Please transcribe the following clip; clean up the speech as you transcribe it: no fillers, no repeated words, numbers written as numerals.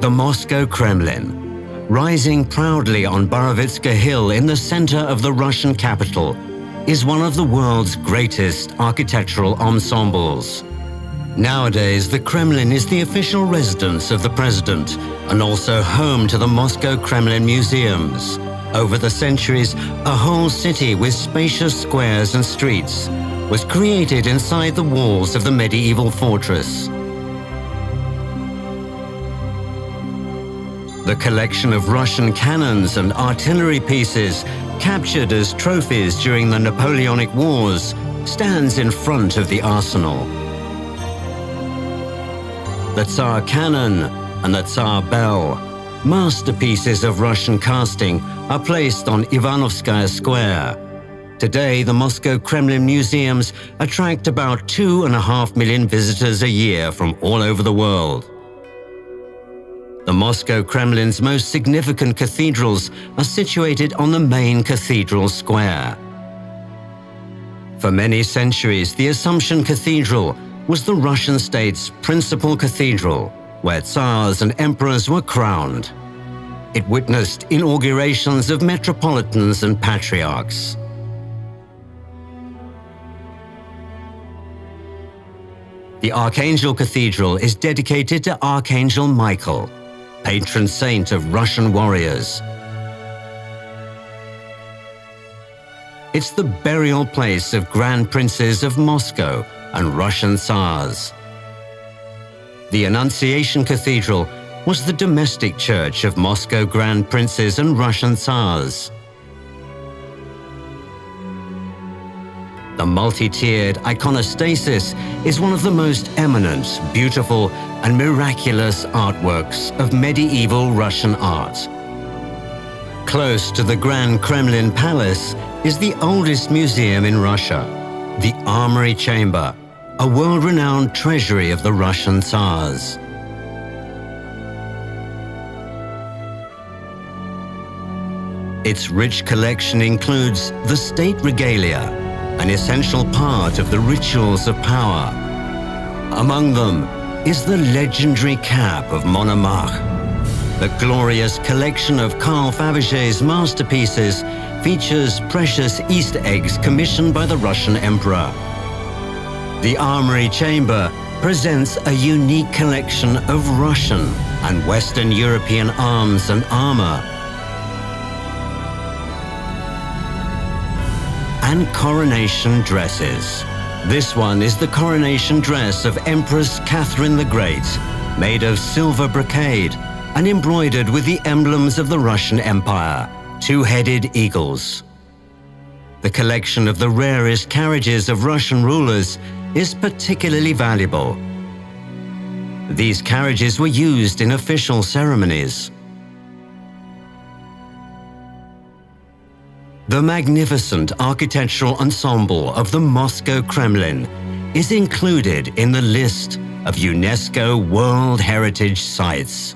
The Moscow Kremlin, rising proudly on Borovitska Hill in the center of the Russian capital, is one of the world's greatest architectural ensembles. Nowadays, the Kremlin is the official residence of the president and also home to the Moscow Kremlin museums. Over the centuries, a whole city with spacious squares and streets was created inside the walls of the medieval fortress. The collection of Russian cannons and artillery pieces, captured as trophies during the Napoleonic Wars, stands in front of the arsenal. The Tsar Cannon and the Tsar Bell, masterpieces of Russian casting, are placed on Ivanovskaya Square. Today, the Moscow Kremlin museums attract about 2.5 million visitors a year from all over the world. The Moscow Kremlin's most significant cathedrals are situated on the main cathedral square. For many centuries, the Assumption Cathedral was the Russian state's principal cathedral, where tsars and emperors were crowned. It witnessed inaugurations of metropolitans and patriarchs. The Archangel Cathedral is dedicated to Archangel Michael, patron saint of Russian warriors. It's the burial place of Grand Princes of Moscow and Russian Tsars. The Annunciation Cathedral was the domestic church of Moscow Grand Princes and Russian Tsars. The multi-tiered iconostasis is one of the most eminent, beautiful, and miraculous artworks of medieval Russian art. Close to the Grand Kremlin Palace is the oldest museum in Russia, the Armory Chamber, a world-renowned treasury of the Russian Tsars. Its rich collection includes the state regalia, an essential part of the rituals of power. Among them is the legendary cap of Monomarch. The glorious collection of Carl Fabergé's masterpieces features precious Easter eggs commissioned by the Russian emperor. The Armory Chamber presents a unique collection of Russian and Western European arms and armor, and coronation dresses. This one is the coronation dress of Empress Catherine the Great, made of silver brocade and embroidered with the emblems of the Russian Empire, two-headed eagles. The collection of the rarest carriages of Russian rulers is particularly valuable. These carriages were used in official ceremonies. The magnificent architectural ensemble of the Moscow Kremlin is included in the list of UNESCO World Heritage Sites.